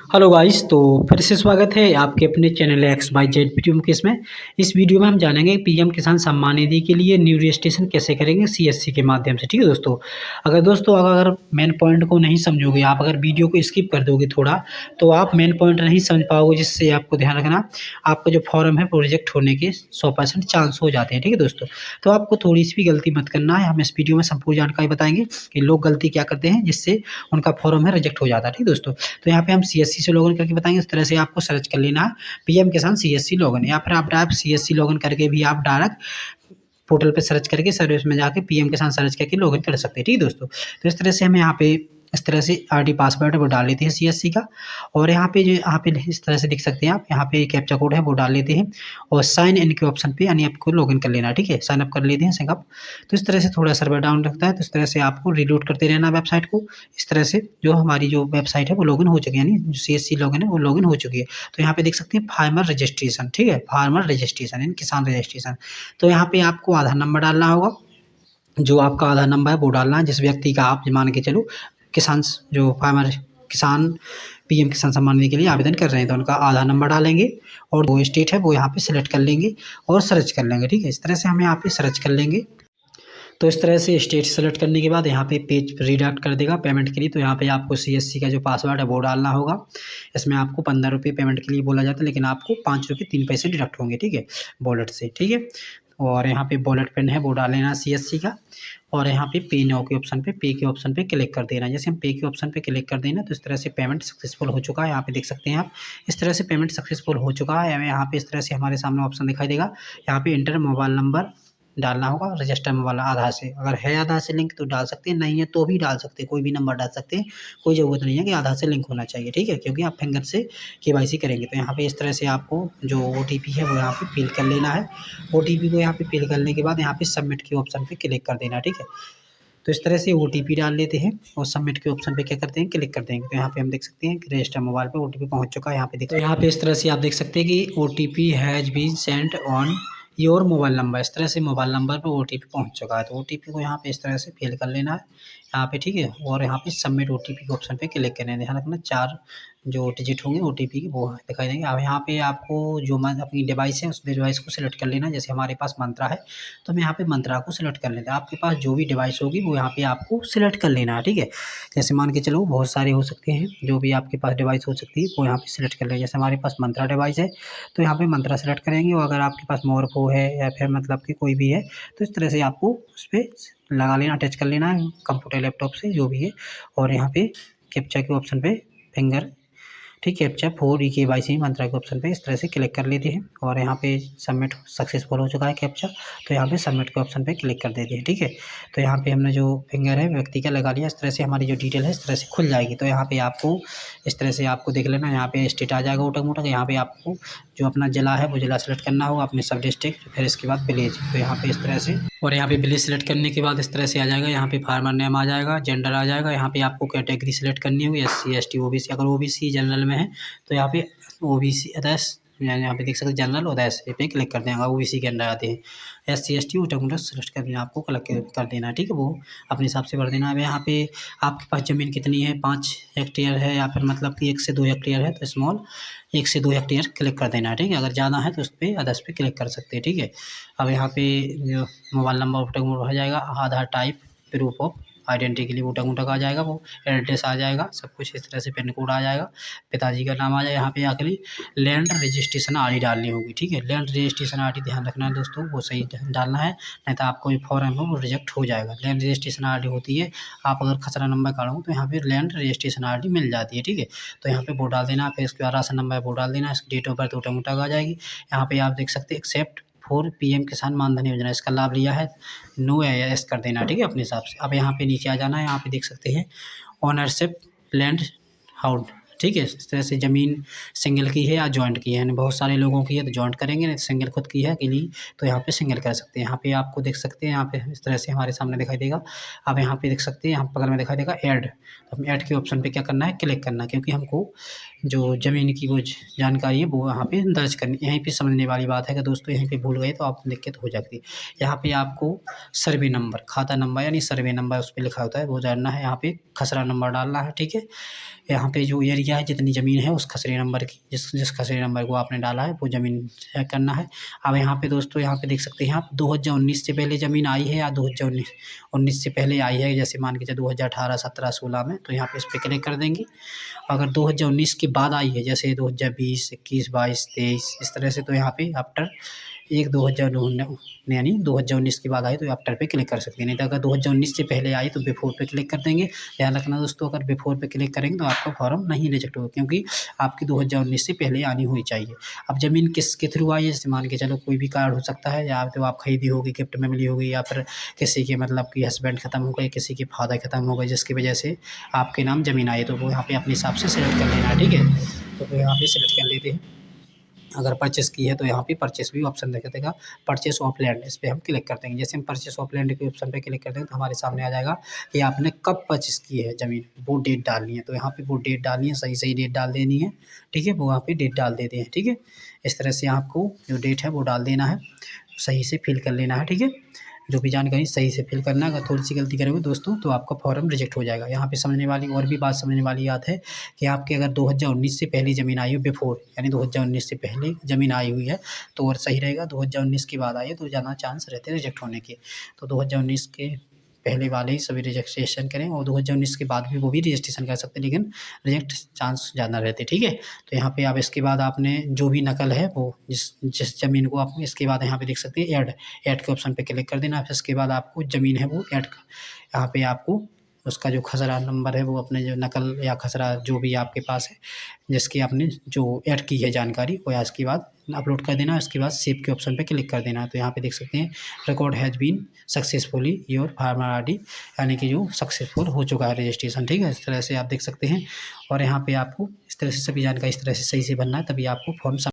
Hello guys, तो फिर से स्वागत है आपके अपने channel X Y Z video Mukesh में। इस वीडियो में हम जानेंगे पीएम किसान सम्मान निधि के लिए न्यू रजिस्ट्रेशन कैसे करेंगे सीएससी के माध्यम से। ठीक है दोस्तों, अगर मेन पॉइंट को नहीं समझोगे, आप अगर वीडियो को स्किप कर दोगे थोड़ा, तो आप मेन पॉइंट नहीं समझ पाओगे, जिससे आपको ध्यान रखना आपका जो फॉर्म है वो रिजेक्ट होने के 100% चांस हो जाते हैं। ठीक है दोस्तों, तो आपको थोड़ी सी भी गलती मत करना है। हम इस वीडियो में संपूर्ण जानकारी बताएंगे कि लोग गलती क्या करते हैं जिससे उनका फॉर्म है रिजेक्ट हो जाता है। ठीक है दोस्तों, तो यहाँ पे हम सीएससी से लॉगिन करके बताएंगे। इस तरह से आपको सर्च कर लेना है पीएम किसान सीएससी लॉगिन, या फिर आप डायरेक्ट सीएससी लॉगिन करके भी आप डायरेक्ट पोर्टल पे सर्च करके सर्विस में जाके पीएम किसान सर्च करके लॉगिन कर सकते हैं। ठीक है दोस्तों, तो इस तरह से हमें यहाँ पे इस तरह से आईडी पासवर्ड है वो डाल लेते हैं सीएससी का, और यहाँ पे इस तरह से देख सकते हैं आप, यहाँ पे कैप्चा कोड है वो डाल लेते हैं और साइन इन के ऑप्शन पे यानी आपको लॉगिन कर लेना है। ठीक है, साइन अप कर लेते हैं साइन अप। तो इस तरह से थोड़ा सर्वर डाउन रखता है, तो इस तरह से आपको रीलोड करते रहना वेबसाइट को। इस तरह से जो हमारी जो वेबसाइट है वो लॉगिन हो चुकी है, यानी जो सीएससी लॉगिन है वो लॉगिन हो चुकी है। तो यहाँ पे देख सकते हैं फार्मर रजिस्ट्रेशन। ठीक है, फार्मर रजिस्ट्रेशन यानी किसान रजिस्ट्रेशन। तो यहाँ पे आपको आधार नंबर डालना होगा, जो आपका आधार नंबर है वो डालना है। जिस व्यक्ति का आप मान के चलो किसान जो फार्मर किसान पीएम किसान सम्मान निधि के लिए आवेदन कर रहे हैं, तो उनका आधार नंबर डालेंगे और वो स्टेट है वो यहाँ पे सिलेक्ट कर लेंगे और सर्च कर लेंगे। ठीक है, इस तरह से हम यहाँ पे सर्च कर लेंगे। तो इस तरह से स्टेट सेलेक्ट करने के बाद यहाँ पे पेज रिडायरेक्ट कर देगा पेमेंट के लिए। तो यहाँ पे आपको सीएससी का जो पासवर्ड है वो डालना होगा। इसमें आपको 15 रुपये पेमेंट के लिए बोला जाता है, लेकिन आपको 5 रुपये 3 पैसे डिडक्ट होंगे। ठीक है, वॉलेट से। ठीक है, और यहाँ पे वॉलेट पिन है वो डाल लेना सीएससी का, और यहाँ पे पे नाउ के ऑप्शन पे पे के ऑप्शन पे क्लिक कर देना। जैसे हम पे के ऑप्शन पे क्लिक कर देना तो इस तरह से पेमेंट सक्सेसफुल हो चुका है। यहाँ पे देख सकते हैं आप, इस तरह से पेमेंट सक्सेसफुल हो चुका है। यहाँ पे इस तरह से हमारे सामने ऑप्शन दिखाई देगा, यहाँ पे इंटर मोबाइल नंबर डालना होगा, रजिस्टर मोबाइल आधार से। अगर है आधार से लिंक तो डाल सकते हैं, नहीं है तो भी डाल सकते हैं, कोई भी नंबर डाल सकते हैं। कोई ज़रूरत नहीं है कि आधार से लिंक होना चाहिए। ठीक है, क्योंकि आप फिंगर से केवाईसी करेंगे। तो यहाँ पे इस तरह से आपको जो ओटीपी है वो यहाँ पे फिल कर लेना है। ओटीपी को यहाँ पे फिल करने के बाद यहाँ पे सबमिट के ऑप्शन पे क्लिक कर देना। ठीक है, तो इस तरह से ओटीपी डाल लेते हैं और सबमिट के ऑप्शन पे क्या करते हैं, क्लिक कर देंगे। तो यहाँ पे हम देख सकते हैं कि रजिस्टर मोबाइल पे ओटीपी पहुँच चुका है। यहाँ पे देख, तो यहाँ पे इस तरह से आप देख सकते हैं कि OTP has been sent on your mobile number. इस तरह से मोबाइल नंबर पे ओटीपी पहुँच चुका है। तो ओटीपी को यहाँ पे इस तरह से फिल कर लेना है यहाँ पे। ठीक है, और यहाँ पे सबमिट ओटीपी के ऑप्शन पे क्लिक करना है। ध्यान रखना 4 जो डिजिट होंगे ओटीपी के वो दिखाई देंगे। अब यहाँ पे आपको जो अपनी डिवाइस है उस डिवाइस को सिलेक्ट कर लेना। जैसे हमारे पास मंत्रा है तो हम यहाँ पे मंत्रा को सिलेक्ट कर लेते हैं। आपके पास जो भी डिवाइस होगी वो यहाँ पे आपको सिलेक्ट कर लेना है। ठीक है, जैसे मान के चलो बहुत सारे हो सकते हैं, जो भी आपके पास डिवाइस हो सकती है वो यहाँ पे सिलेक्ट कर लें। जैसे हमारे पास मंत्रा डिवाइस है तो यहाँ पे मंत्रा सेलेक्ट करेंगे, और अगर आपके पास मोरफो है या फिर मतलब कि कोई भी है तो इस तरह से आपको उस पर लगा लेना, अटैच कर लेना है कंप्यूटर लैपटॉप से जो भी है। और यहाँ पे कैप्चा के ऑप्शन पे फिंगर, ठीक, कैप्चा 4 केवाईसी मंत्रा के ऑप्शन पे इस तरह से क्लिक कर लेते हैं, और यहाँ पे सबमिट सक्सेसफुल हो चुका है कैप्चा। तो यहाँ पे सबमिट के ऑप्शन पे क्लिक कर देते हैं। ठीक है, तो यहाँ पे हमने जो फिंगर है व्यक्ति का लगा लिया। इस तरह से हमारी जो डिटेल है इस तरह से खुल जाएगी। तो यहाँ पे आपको इस तरह से आपको देख लेना, यहाँ पे स्टेट आ जाएगा मोटा मोटा। यहाँ पे आपको जो अपना जिला है वो जिला सेलेक्ट करना होगा, अपने सब डिस्ट्रिक्ट, फिर इसके बाद विलेज। तो यहाँ पे इस तरह से, और यहाँ पे विलेज सेलेक्ट करने के बाद इस तरह से आ जाएगा। यहाँ पे फार्मर नेम आ जाएगा, जेंडर आ जाएगा। यहाँ पे आपको कैटेगरी सेलेक्ट करनी होगी, SC ST OBC। अगर OBC जनरल में है तो यहाँ पे OBC अदर्स, यानी यहाँ पे देख सकते हैं जनरल अदर्स पे क्लिक कर देंगे। OBC के अंदर आते हैं। SC ST ऑटोमेटिक सेलेक्ट कर देना, आपको कलेक्ट कर देना है। ठीक है, वो अपने हिसाब से भर देना है। यहाँ पे आपके पास ज़मीन कितनी है, 5 हेक्टेयर है या फिर मतलब कि 1 से 2 हेक्टेयर है तो स्मॉल 1 से 2 हेक्टेयर क्लिक कर देना है। ठीक है, अगर ज़्यादा है तो उस पर अदर्स पे क्लिक कर सकते हैं। ठीक है, अब यहाँ पे जो मोबाइल नंबर ऑटोमेटिक भर जाएगा, आधार टाइप, प्रूफ ऑफ आइडेंटिटी के लिए वोटा मोटा आ जाएगा, वो एड्रेस आ जाएगा, सब कुछ इस तरह से पिन कोड आ जाएगा, पिताजी का नाम आ जाएगा। यहाँ पे आखिरी लैंड रजिस्ट्रेशन आईडी डालनी होगी। ठीक है, लैंड रजिस्ट्रेशन आईडी ध्यान रखना है दोस्तों, वो सही डालना है, नहीं तो आपको फॉर्म है वो रिजेक्ट हो जाएगा। लैंड रजिस्ट्रेशन आईडी होती है, आप अगर खसरा नंबर काढ़ो तो यहाँ पे लैंड रजिस्ट्रेशन आईडी मिल जाती है। ठीक है, तो यहाँ पे वो डाल देना, फिर इसके बाद राशन नंबर वो डाल देना, इसकी डेट ऑफ बर्थ वोटा मोटा आ जाएगी। यहाँ पे आप देख सकते हैं एक्सेप्ट फॉर पीएम किसान मानधन योजना, इसका लाभ लिया है, नो या यस कर देना। ठीक है, अपने हिसाब से। अब यहाँ पे नीचे आ जाना है, यहाँ पे देख सकते हैं ओनरशिप लैंड हाउड। ठीक है, इस तरह से ज़मीन सिंगल की है या जॉइंट की है, यानी बहुत सारे लोगों की है तो जॉइंट करेंगे, नहीं सिंगल खुद की है अकेली तो यहाँ पे सिंगल कर सकते हैं। यहाँ पे आपको देख सकते हैं, यहाँ पे इस तरह से हमारे सामने दिखाई देगा। अब यहाँ पे देख सकते हैं, यहाँ बगल में दिखाई देगा ऐड। तो हम ऐड के ऑप्शन पे क्या करना है, क्लिक करना है, क्योंकि हमको जो ज़मीन की वो जानकारी है वो यहाँ पे दर्ज करनी। यहीं पे समझने वाली बात है कि दोस्तों यहीं पे भूल गए तो आपको दिक्कत हो जाती है। यहाँ पे आपको सर्वे नंबर, खाता नंबर यानी सर्वे नंबर उस पर लिखा होता है वो जानना है। यहाँ पे खसरा नंबर डालना है। ठीक है, यहाँ पे जो एरिया है, जितनी ज़मीन है उस खसरे नंबर की, जिस खसरे नंबर को आपने डाला है वो ज़मीन चेक करना है। अब यहाँ पे दोस्तों, यहाँ पे देख सकते हैं आप 2019 से पहले ज़मीन आई है या 2019 से पहले आई है, जैसे मान के चलो 2018, 17, 16 में, तो यहाँ पे इस पे क्लिक कर देंगे। अगर 2019 के बाद आई है, जैसे 2020, 21, 22, 23 इस तरह से, तो यहाँ पे आफ्टर 2019 यानी 2019 के बाद आई तो आफ्टर पे क्लिक कर सकते हैं। नहीं तो अगर 2019 से पहले आई तो बिफोर पे क्लिक कर देंगे। ध्यान रखना दोस्तों, अगर बिफोर पे क्लिक करेंगे तो आपका फॉर्म नहीं रिजेक्ट होगा, क्योंकि आपकी 2019 से पहले आनी हुई चाहिए। अब ज़मीन किसके थ्रू आई है, जैसे मान के चलो कोई भी कार्ड हो सकता है, या तो आप खरीदी होगी, गिफ्ट में मिली होगी, या फिर किसी के मतलब कि हस्बैंड ख़त्म हो गए, किसी के फादर ख़त्म हो गए, जिसकी वजह से आपके नाम ज़मीन आई, तो वो यहाँ पे अपने हिसाब से सेलेक्ट कर लेना है, ठीक है। तो वो यहाँ पे सेलेक्ट कर लेते हैं। अगर परचेस की है तो यहाँ पे परचेस भी ऑप्शन दिखा देगा, परचेस ऑफ लैंड, इस पे हम क्लिक कर देंगे। जैसे हम परचेस ऑफ लैंड के ऑप्शन पे क्लिक कर देंगे तो हमारे सामने आ जाएगा कि आपने कब परचेस की है ज़मीन, वो डेट डालनी है। तो यहाँ पे वो डेट डालनी है, सही डेट डाल देनी है, ठीक है। वो वहाँ पे डेट डाल देते हैं, ठीक है। इस तरह से आपको जो डेट है वो डाल देना है, सही से फिल कर लेना है, ठीक है। जो भी जानकारी सही से फिल करना है। अगर थोड़ी सी गलती करोगे दोस्तों तो आपका फॉर्म रिजेक्ट हो जाएगा। यहाँ पे समझने वाली और भी बात समझने वाली बात है कि आपके अगर 2019 से पहले ज़मीन आई हो, बिफोर यानी 2019 से पहले ज़मीन आई हुई है तो और सही रहेगा। 2019 के बाद आई है तो ज़्यादा चांस रहते हैं रिजेक्ट होने के। तो 2019 के पहले वाले ही सभी रजिस्ट्रेशन करें, और 2019 के बाद भी वो भी रजिस्ट्रेशन कर सकते हैं, लेकिन रिजेक्ट चांस ज़्यादा रहते हैं, ठीक है। तो यहाँ पे आप इसके बाद आपने जो भी नकल है वो जिस ज़मीन को आप इसके बाद यहाँ पे देख सकते हैं ऐड के ऑप्शन पे क्लिक कर देना। फिर इसके बाद आपको ज़मीन है वो ऐड, यहाँ पे आपको उसका जो खसरा नंबर है वो अपने जो नकल या खसरा जो भी आपके पास है, जिसकी आपने जो ऐड की है जानकारी, वो इसके बाद अपलोड कर देना। इसके बाद सेव के ऑप्शन पे क्लिक कर देना। तो यहाँ पे देख सकते हैं record has been successfully your farmer ID, यानी कि जो सक्सेसफुल हो चुका है रजिस्ट्रेशन, ठीक है। इस तरह से आप देख सकते हैं। और यहाँ पे आपको इस तरह से सभी जानकारी इस तरह से सही से भरना है, तभी आपको फॉर्म